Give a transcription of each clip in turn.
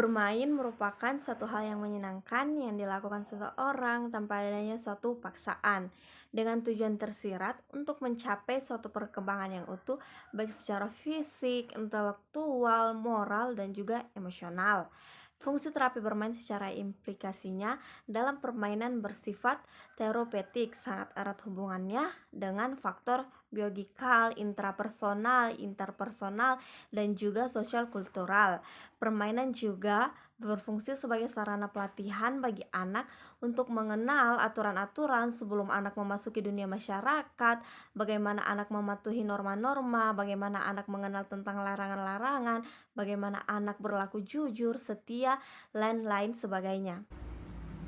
Bermain merupakan suatu hal yang menyenangkan yang dilakukan seseorang tanpa adanya suatu paksaan, dengan tujuan tersirat untuk mencapai suatu perkembangan yang utuh, baik secara fisik, intelektual, moral, dan juga emosional. Fungsi terapi bermain secara implikasinya dalam permainan bersifat terapeutik sangat erat hubungannya dengan faktor biologikal, intrapersonal, interpersonal, dan juga sosial kultural. Permainan juga berfungsi sebagai sarana pelatihan bagi anak untuk mengenal aturan-aturan sebelum anak memasuki dunia masyarakat, bagaimana anak mematuhi norma-norma, bagaimana anak mengenal tentang larangan-larangan, bagaimana anak berlaku jujur, setia, dan lain sebagainya.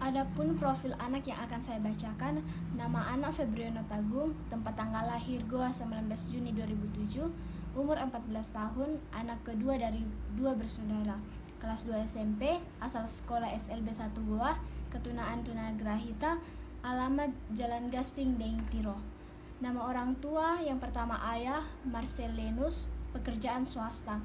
Adapun profil anak yang akan saya bacakan, nama anak Febriano Tagung, tempat tanggal lahir Goa 19 Juni 2007, umur 14 tahun, anak kedua dari dua bersaudara, kelas 2 SMP, asal sekolah SLB 1 Goa, keturunan tunagrahita, alamat Jalan Gasing, Daeng Tiro. Nama orang tua yang pertama ayah, Marcelinus, pekerjaan swasta.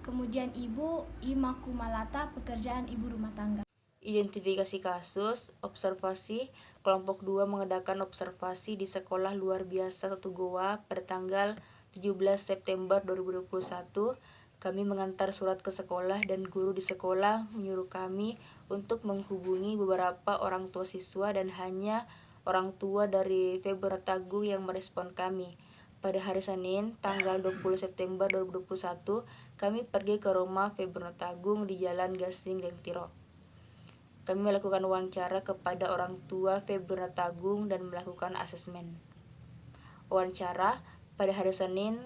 Kemudian ibu, Ima Kumalata, pekerjaan ibu rumah tangga. Identifikasi kasus, observasi, kelompok 2 mengadakan observasi di sekolah luar biasa 1 Goa pada tanggal 17 September 2021. Kami mengantar surat ke sekolah dan guru di sekolah menyuruh kami untuk menghubungi beberapa orang tua siswa dan hanya orang tua dari Febriano Tagung yang merespon kami. Pada hari Senin, tanggal 20 September 2021, kami pergi ke rumah Febriano Tagung di Jalan Gasing, Daeng Tiro. Kami melakukan wawancara kepada orang tua Febriano Tagung dan melakukan asesmen. Wawancara pada hari Senin,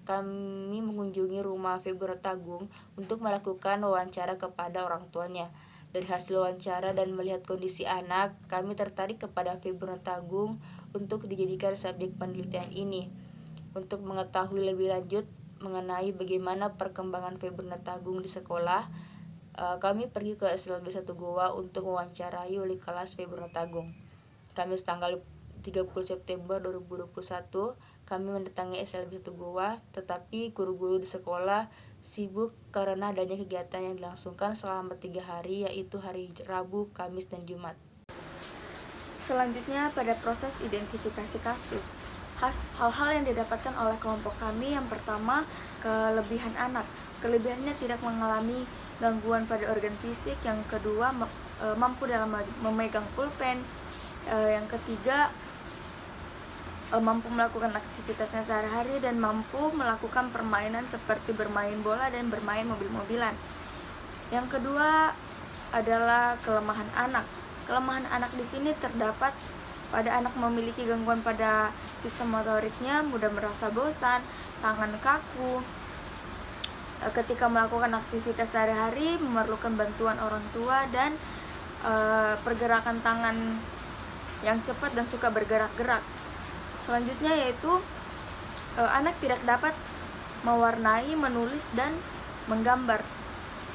kami mengunjungi rumah Febriano Tagung untuk melakukan wawancara kepada orang tuanya. Dari hasil wawancara dan melihat kondisi anak, kami tertarik kepada Febriano Tagung untuk dijadikan subjek penelitian ini. Untuk mengetahui lebih lanjut mengenai bagaimana perkembangan Febriano Tagung di sekolah, kami pergi ke SLB 1 Goa untuk mewawancarai wali kelas Febriano Tagung. Kamis tanggal 30 September 2021, kami mendatangi SLB 1 Goa, tetapi guru-guru di sekolah sibuk karena adanya kegiatan yang dilangsungkan selama 3 hari, yaitu hari Rabu, Kamis, dan Jumat. Selanjutnya pada proses identifikasi kasus, hal-hal yang didapatkan oleh kelompok kami, yang pertama, kelebihan anak. Kelebihannya tidak mengalami gangguan pada organ fisik. Yang kedua, mampu dalam memegang pulpen. Yang ketiga, mampu melakukan aktivitasnya sehari-hari dan mampu melakukan permainan seperti bermain bola dan bermain mobil-mobilan. Yang kedua adalah kelemahan anak. Kelemahan anak di sini terdapat pada anak memiliki gangguan pada sistem motoriknya, mudah merasa bosan, tangan kaku. Ketika melakukan aktivitas sehari-hari memerlukan bantuan orang tua dan pergerakan tangan yang cepat dan suka bergerak-gerak. Selanjutnya yaitu anak tidak dapat mewarnai, menulis, dan menggambar.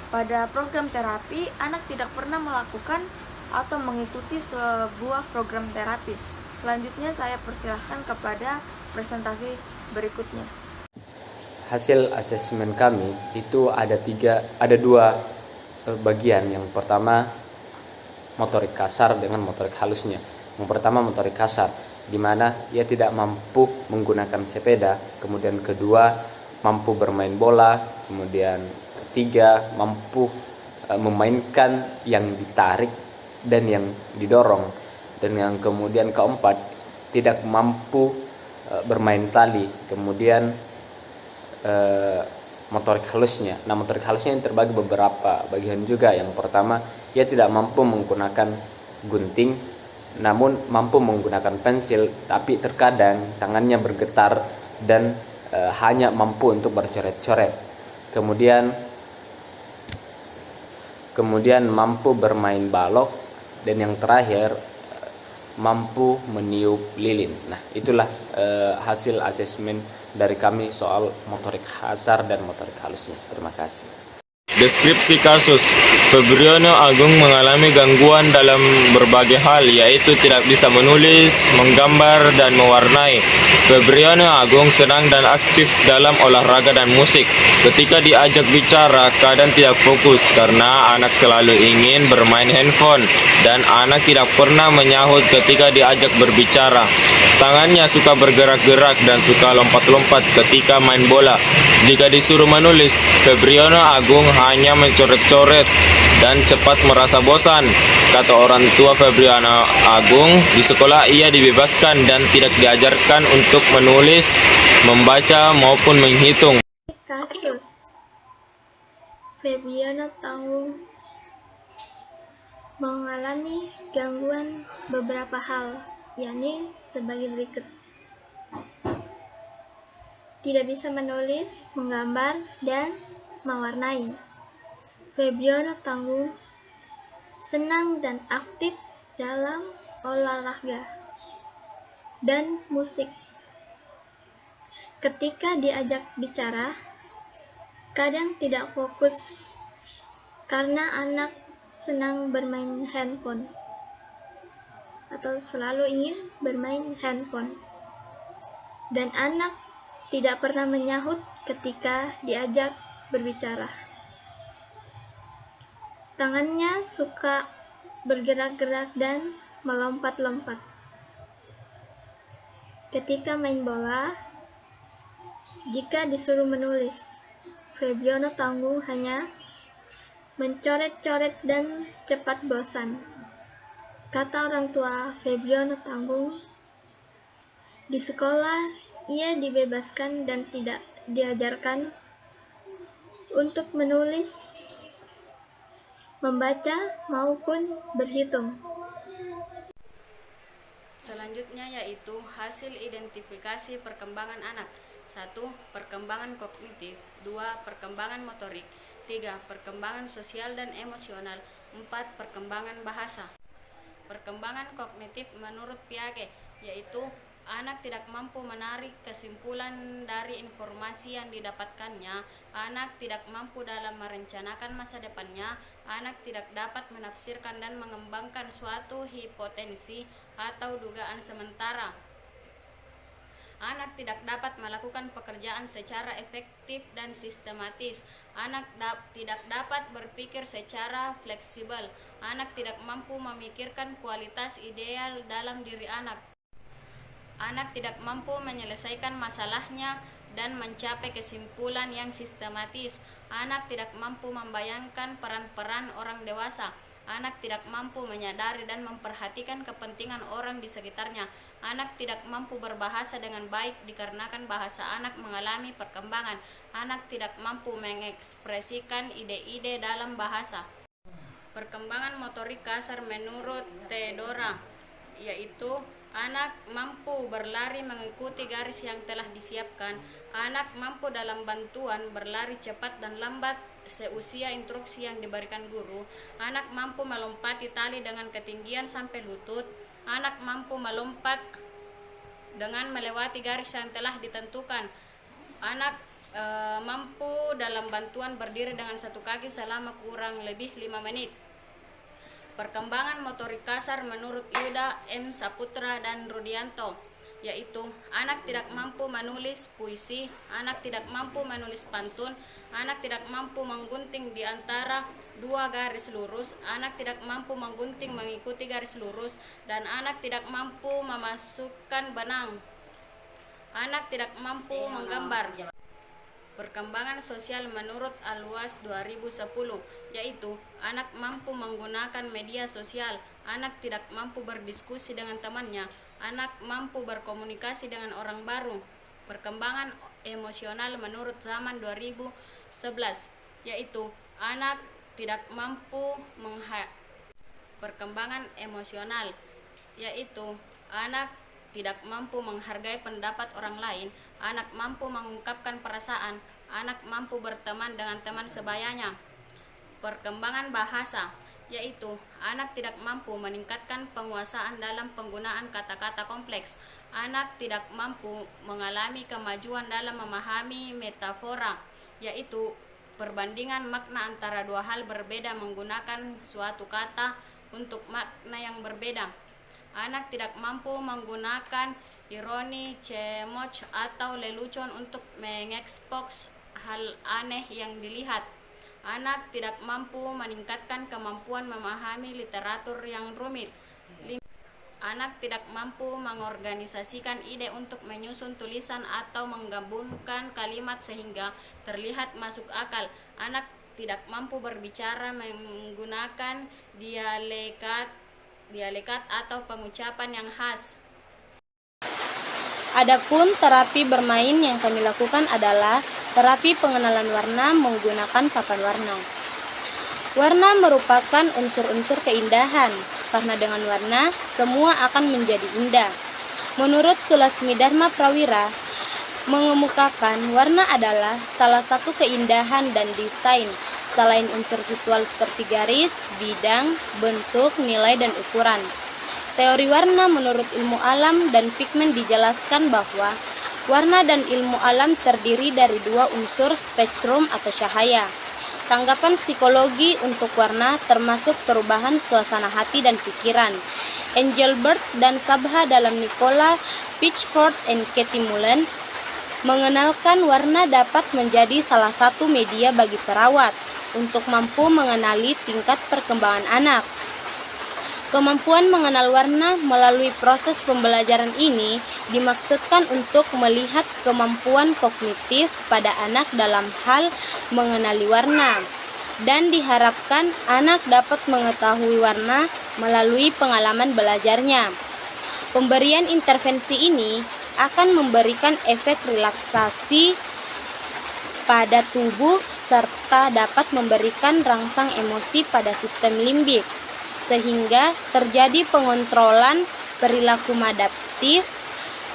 Pada program terapi, anak tidak pernah melakukan atau mengikuti sebuah program terapi. Selanjutnya saya persilahkan kepada presentasi berikutnya. Hasil asesmen kami itu ada dua bagian. Yang pertama motorik kasar dengan motorik halusnya. Yang pertama motorik kasar, di mana ia tidak mampu menggunakan sepeda. Kemudian kedua, mampu bermain bola. Kemudian ketiga, mampu memainkan yang ditarik dan yang didorong. Dan yang kemudian keempat, tidak mampu bermain tali. Kemudian motorik halusnya. Nah, motorik halusnya yang terbagi beberapa bagian juga. Yang pertama, ia tidak mampu menggunakan gunting, namun mampu menggunakan pensil, tapi terkadang tangannya bergetar dan hanya mampu untuk bercoret-coret. Kemudian mampu bermain balok, dan yang terakhir mampu meniup lilin. Nah, itulah hasil asesmen dari kami soal motorik kasar dan motorik halusnya. Terima kasih. Deskripsi kasus: Febriono Agung mengalami gangguan dalam berbagai hal, yaitu tidak bisa menulis, menggambar, dan mewarnai. Febriono Agung senang dan aktif dalam olahraga dan musik. Ketika diajak bicara, kadang tidak fokus karena anak selalu ingin bermain handphone, dan anak tidak pernah menyahut ketika diajak berbicara. Tangannya suka bergerak-gerak dan suka lompat-lompat ketika main bola. Jika disuruh menulis, Febriono Agung hanya mencoret-coret dan cepat merasa bosan. Kata orang tua Febriono Agung, di sekolah ia dibebaskan dan tidak diajarkan untuk menulis, membaca, maupun menghitung. Kasus Febriono Agung mengalami gangguan beberapa hal, yakni sebagai berikut. Tidak bisa menulis, menggambar, dan mewarnai. Febriono Agung senang dan aktif dalam olahraga dan musik. Ketika diajak bicara, kadang tidak fokus karena anak senang bermain handphone atau selalu ingin bermain handphone, dan anak tidak pernah menyahut ketika diajak berbicara. Tangannya suka bergerak-gerak dan melompat-lompat. Ketika main bola, jika disuruh menulis, Febriono Agung hanya mencoret-coret dan cepat bosan. Kata orang tua Febriono Agung, di sekolah ia dibebaskan dan tidak diajarkan untuk menulis, membaca, maupun berhitung. Selanjutnya yaitu hasil identifikasi perkembangan anak. 1. Perkembangan kognitif. 2. Perkembangan motorik. 3. Perkembangan sosial dan emosional. 4. Perkembangan bahasa. Perkembangan kognitif menurut Piaget yaitu anak tidak mampu menarik kesimpulan dari informasi yang didapatkannya, anak tidak mampu dalam merencanakan masa depannya, anak tidak dapat menafsirkan dan mengembangkan suatu hipotesis atau dugaan sementara. Anak tidak dapat melakukan pekerjaan secara efektif dan sistematis. Anak tidak dapat berpikir secara fleksibel. Anak tidak mampu memikirkan kualitas ideal dalam diri anak. Anak tidak mampu menyelesaikan masalahnya dan mencapai kesimpulan yang sistematis. Anak tidak mampu membayangkan peran-peran orang dewasa. Anak tidak mampu menyadari dan memperhatikan kepentingan orang di sekitarnya. Anak tidak mampu berbahasa dengan baik dikarenakan bahasa anak mengalami perkembangan. Anak tidak mampu mengekspresikan ide-ide dalam bahasa. Perkembangan motorik kasar menurut Theodora yaitu anak mampu berlari mengikuti garis yang telah disiapkan. Anak mampu dalam bantuan berlari cepat dan lambat seusia instruksi yang diberikan guru. Anak mampu melompati tali dengan ketinggian sampai lutut. Anak mampu melompat dengan melewati garis yang telah ditentukan. Anak mampu dalam bantuan berdiri dengan satu kaki selama kurang lebih 5 menit. Perkembangan motorik kasar menurut Yuda M. Saputra dan Rudianto yaitu anak tidak mampu menulis puisi, anak tidak mampu menulis pantun, anak tidak mampu menggunting di antara dua garis lurus, anak tidak mampu menggunting mengikuti garis lurus, dan anak tidak mampu memasukkan benang. Anak tidak mampu menggambar. Perkembangan sosial menurut Alwas 2010 yaitu anak mampu menggunakan media sosial, anak tidak mampu berdiskusi dengan temannya, anak mampu berkomunikasi dengan orang baru. Perkembangan emosional menurut Zaman 2011 yaitu anak tidak mampu perkembangan emosional yaitu anak tidak mampu menghargai pendapat orang lain, anak mampu mengungkapkan perasaan, anak mampu berteman dengan teman sebayanya. Perkembangan bahasa yaitu anak tidak mampu meningkatkan penguasaan dalam penggunaan kata-kata kompleks, anak tidak mampu mengalami kemajuan dalam memahami metafora, yaitu perbandingan makna antara dua hal berbeda menggunakan suatu kata untuk makna yang berbeda. Anak tidak mampu menggunakan ironi, cemooh, atau lelucon untuk mengekspos hal aneh yang dilihat. Anak tidak mampu meningkatkan kemampuan memahami literatur yang rumit. Anak tidak mampu mengorganisasikan ide untuk menyusun tulisan atau menggabungkan kalimat sehingga terlihat masuk akal. Anak tidak mampu berbicara menggunakan dialekat atau pengucapan yang khas. Adapun terapi bermain yang kami lakukan adalah terapi pengenalan warna menggunakan papan warna. Warna merupakan unsur-unsur keindahan, karena dengan warna semua akan menjadi indah. Menurut Sulasmi Dharma Prawira, mengemukakan warna adalah salah satu keindahan dan desain, selain unsur visual seperti garis, bidang, bentuk, nilai, dan ukuran. Teori warna menurut ilmu alam dan pigmen dijelaskan bahwa warna dan ilmu alam terdiri dari dua unsur spektrum atau cahaya. Tanggapan psikologi untuk warna termasuk perubahan suasana hati dan pikiran. Engelbert dan Sabha dalam Nicola Pitchford and Katie Mullen mengenalkan warna dapat menjadi salah satu media bagi perawat untuk mampu mengenali tingkat perkembangan anak. Kemampuan mengenal warna melalui proses pembelajaran ini dimaksudkan untuk melihat kemampuan kognitif pada anak dalam hal mengenali warna, dan diharapkan anak dapat mengetahui warna melalui pengalaman belajarnya. Pemberian intervensi ini akan memberikan efek relaksasi pada tubuh serta dapat memberikan rangsang emosi pada sistem limbik, sehingga terjadi pengontrolan perilaku adaptif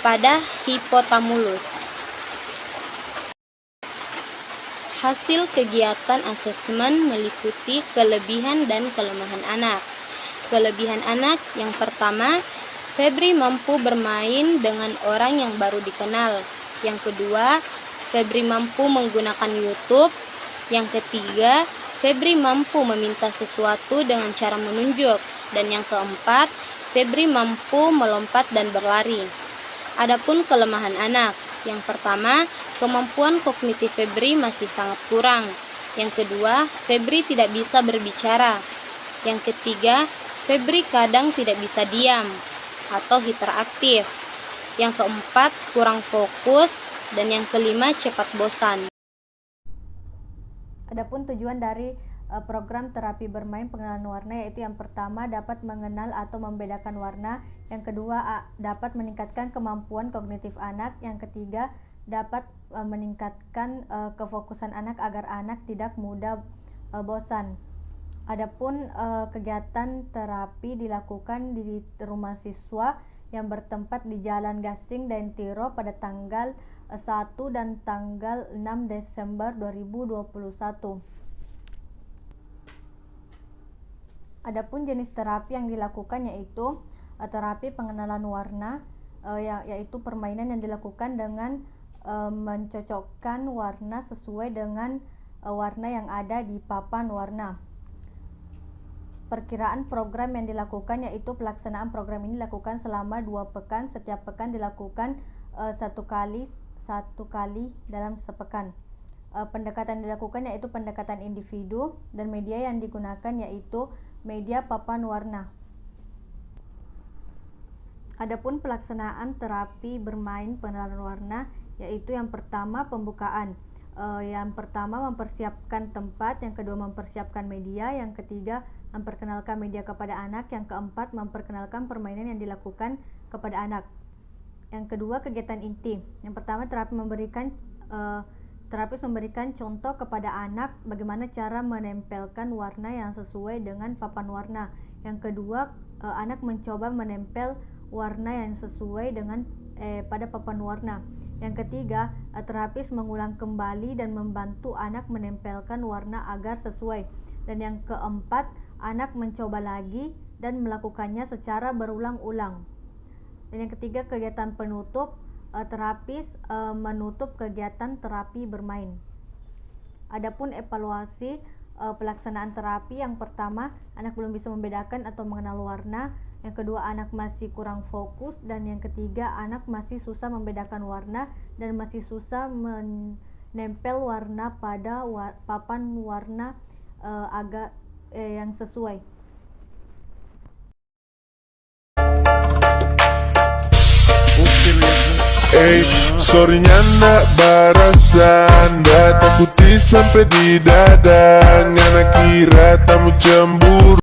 pada hipotamulus. Hasil kegiatan asesmen meliputi kelebihan dan kelemahan anak. Kelebihan anak yang pertama, Febri mampu bermain dengan orang yang baru dikenal. Yang kedua, Febri mampu menggunakan YouTube. Yang ketiga, Febri mampu meminta sesuatu dengan cara menunjuk. Dan yang keempat, Febri mampu melompat dan berlari. Adapun kelemahan anak, yang pertama, kemampuan kognitif Febri masih sangat kurang. Yang kedua, Febri tidak bisa berbicara. Yang ketiga, Febri kadang tidak bisa diam atau hiperaktif. Yang keempat, kurang fokus. Dan yang kelima, cepat bosan. Adapun tujuan dari program terapi bermain pengenalan warna yaitu yang pertama dapat mengenal atau membedakan warna, yang kedua dapat meningkatkan kemampuan kognitif anak, yang ketiga dapat meningkatkan kefokusan anak agar anak tidak mudah bosan. Adapun kegiatan terapi dilakukan di rumah siswa yang bertempat di Jalan Gasing Daentiro pada tanggal 1 dan tanggal 6 Desember 2021. Adapun jenis terapi yang dilakukan yaitu terapi pengenalan warna, yaitu permainan yang dilakukan dengan mencocokkan warna sesuai dengan warna yang ada di papan warna. Perkiraan program yang dilakukan yaitu pelaksanaan program ini dilakukan selama 2 pekan, setiap pekan dilakukan satu kali dalam sepekan. Pendekatan yang dilakukan yaitu pendekatan individu, dan media yang digunakan yaitu media papan warna. Adapun pelaksanaan terapi bermain pengenalan warna yaitu yang pertama pembukaan. Yang pertama mempersiapkan tempat, yang kedua mempersiapkan media, yang ketiga memperkenalkan media kepada anak, yang keempat memperkenalkan permainan yang dilakukan kepada anak. Yang kedua kegiatan inti. Yang pertama terapis memberikan contoh kepada anak bagaimana cara menempelkan warna yang sesuai dengan papan warna. Yang kedua, anak mencoba menempel warna yang sesuai dengan pada papan warna. Yang ketiga, terapis mengulang kembali dan membantu anak menempelkan warna agar sesuai. Dan yang keempat, anak mencoba lagi dan melakukannya secara berulang-ulang. Dan yang ketiga, kegiatan penutup. Terapis menutup kegiatan terapi bermain. Adapun evaluasi pelaksanaan terapi, yang pertama, anak belum bisa membedakan atau mengenal warna. Yang kedua, anak masih kurang fokus. Dan yang ketiga, anak masih susah membedakan warna dan masih susah menempel warna pada papan warna yang sesuai. Sorrynya ndak barasan, ndak takuti sampai di dada. Ngana kira tamu cemburu.